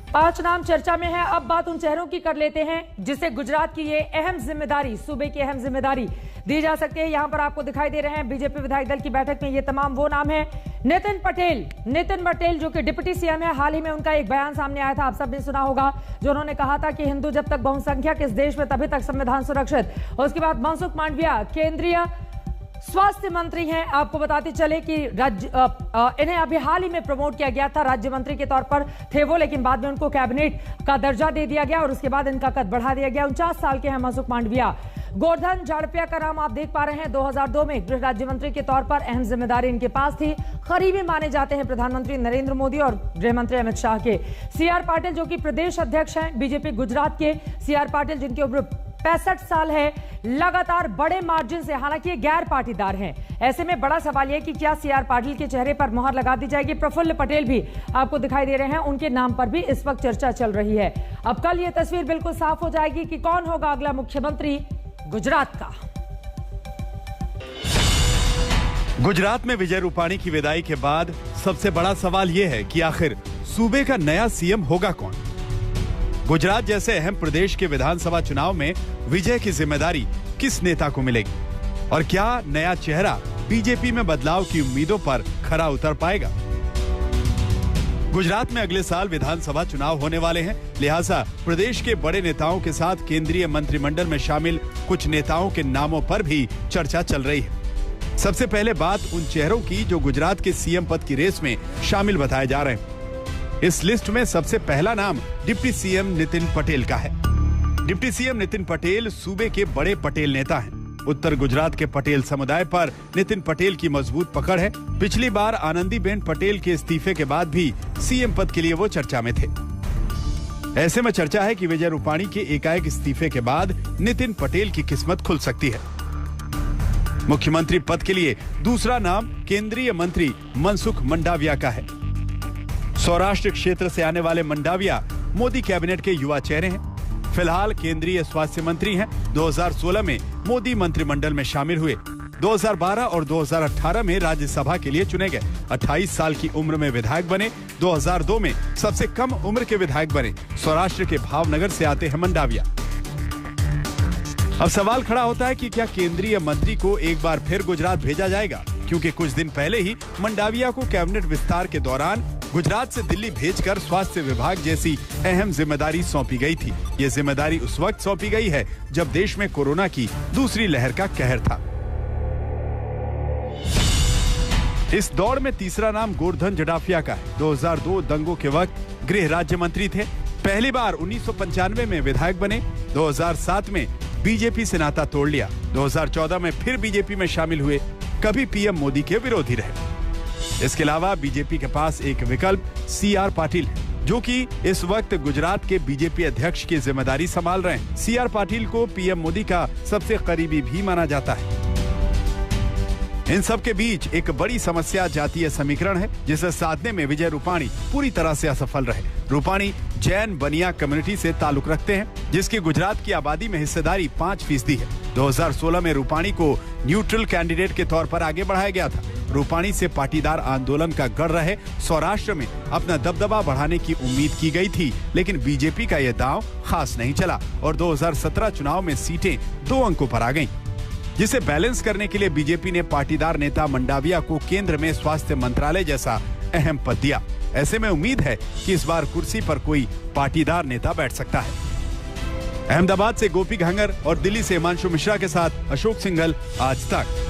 5 नाम चर्चा में है। अब बात उन चेहरों की कर लेते हैं जिसे गुजरात की ये अहम जिम्मेदारी, सूबे की अहम जिम्मेदारी दी जा सकती है। यहां पर आपको दिखाई दे रहे हैं बीजेपी विधायक दल की बैठक में ये तमाम वो नाम है। नितिन पटेल जो कि डिप्टी सीएम है, हाल ही में उनका एक बयान सामने आया था, आप सब ने सुना होगा, जो उन्होंने कहा था कि हिंदू जब तक बहुसंख्यक इस देश में तभी तक संविधान सुरक्षित। उसके बाद मनसुख मांडविया केंद्रीय स्वास्थ्य मंत्री हैं। आपको बताते चले कि इन्हें अभी हाल ही में प्रमोट किया गया था, राज्य मंत्री के तौर पर थे वो, लेकिन बाद में उनको कैबिनेट का दर्जा दे दिया गया और उसके बाद इनका कद बढ़ा दिया गया। 49 साल के हैं मनसुख मांडविया। गोवर्धन झाड़पिया का नाम आप देख पा रहे हैं। 2002 में गृह राज्य मंत्री के तौर पर अहम जिम्मेदारी इनके पास थी। करीबी माने जाते हैं प्रधानमंत्री नरेंद्र मोदी और गृह मंत्री अमित शाह के। सीआर पाटिल जो कि प्रदेश अध्यक्ष हैं बीजेपी गुजरात के, सीआर पाटिल जिनकी उम्र 65 साल है, लगातार बड़े मार्जिन से, हालांकि ये गैर पाटीदार हैं। ऐसे में बड़ा सवाल यह कि क्या सीआर पाटिल के चेहरे पर मुहर लगा दी जाएगी। प्रफुल्ल पटेल भी आपको दिखाई दे रहे हैं, उनके नाम पर भी इस वक्त चर्चा चल रही है। अब कल यह तस्वीर बिल्कुल साफ हो जाएगी कि कौन होगा अगला मुख्यमंत्री गुजरात का। गुजरात में विजय रूपाणी की विदाई के बाद सबसे बड़ा सवाल यह है कि आखिर सूबे का नया सीएम होगा कौन। गुजरात जैसे अहम प्रदेश के विधानसभा चुनाव में विजय की जिम्मेदारी किस नेता को मिलेगी और क्या नया चेहरा बीजेपी में बदलाव की उम्मीदों पर खरा उतर पाएगा। गुजरात में अगले साल विधानसभा चुनाव होने वाले हैं, लिहाजा प्रदेश के बड़े नेताओं के साथ केंद्रीय मंत्रिमंडल में शामिल कुछ नेताओं के नामों पर भी चर्चा चल रही है। सबसे पहले बात उन चेहरों की जो गुजरात के सीएम पद की रेस में शामिल बताए जा रहे हैं। इस लिस्ट में सबसे पहला नाम डिप्टी सीएम नितिन पटेल का है। डिप्टी सीएम नितिन पटेल सूबे के बड़े पटेल नेता हैं। उत्तर गुजरात के पटेल समुदाय पर नितिन पटेल की मजबूत पकड़ है। पिछली बार आनंदीबेन पटेल के इस्तीफे के बाद भी सीएम पद के लिए वो चर्चा में थे। ऐसे में चर्चा है कि विजय रूपाणी के एकाएक इस्तीफे के बाद नितिन पटेल की किस्मत खुल सकती है। मुख्यमंत्री पद के लिए दूसरा नाम केंद्रीय मंत्री मनसुख मांडविया का है। सौराष्ट्र क्षेत्र से आने वाले मांडविया मोदी कैबिनेट के युवा चेहरे हैं। फिलहाल केंद्रीय स्वास्थ्य मंत्री हैं। 2016 में मोदी मंत्रिमंडल में शामिल हुए। 2012 और 2018 में राज्यसभा के लिए चुने गए। 28 साल की उम्र में विधायक बने। 2002 में सबसे कम उम्र के विधायक बने। सौराष्ट्र के भावनगर से आते हैं मांडविया। अब सवाल खड़ा होता है कि क्या केंद्रीय मंत्री को एक बार फिर गुजरात भेजा जाएगा, क्योंकि कुछ दिन पहले ही मांडविया को कैबिनेट विस्तार के दौरान गुजरात से दिल्ली भेजकर स्वास्थ्य विभाग जैसी अहम जिम्मेदारी सौंपी गई थी। ये जिम्मेदारी उस वक्त सौंपी गई है जब देश में कोरोना की दूसरी लहर का कहर था। इस दौड़ में तीसरा नाम गोवर्धन झाड़पिया का है। 2002 दंगों के वक्त गृह राज्य मंत्री थे। पहली बार 1995 में विधायक बने। 2007 में बीजेपी से नाता तोड़ लिया। 2014 में फिर बीजेपी में शामिल हुए। कभी पीएम मोदी के विरोधी रहे। इसके अलावा बीजेपी के पास एक विकल्प सीआर पाटिल है, जो कि इस वक्त गुजरात के बीजेपी अध्यक्ष की जिम्मेदारी संभाल रहे हैं। सीआर पाटिल को पीएम मोदी का सबसे करीबी भी माना जाता है। इन सब के बीच एक बड़ी समस्या जातीय समीकरण है, जिसे साधने में विजय रूपाणी पूरी तरह से असफल रहे। रूपाणी जैन बनिया कम्युनिटी से ताल्लुक रखते हैं, जिसकी गुजरात की आबादी में हिस्सेदारी 5% है। 2016 में रूपाणी को न्यूट्रल कैंडिडेट के तौर पर आगे बढ़ाया गया था। रूपाणी से पाटीदार आंदोलन का गढ़ रहे सौराष्ट्र में अपना दबदबा बढ़ाने की उम्मीद की गई थी, लेकिन बीजेपी का यह दांव खास नहीं चला और 2017 चुनाव में सीटें 2 अंकों पर आ गईं। जिसे बैलेंस करने के लिए बीजेपी ने पाटीदार नेता मांडविया को केंद्र में स्वास्थ्य मंत्रालय जैसा अहम पद दिया। ऐसे में उम्मीद है कि इस बार कुर्सी पर कोई पाटीदार नेता बैठ सकता है। अहमदाबाद से गोपी घांगर और दिल्ली से हिमांशु मिश्रा के साथ अशोक सिंघल, आज तक।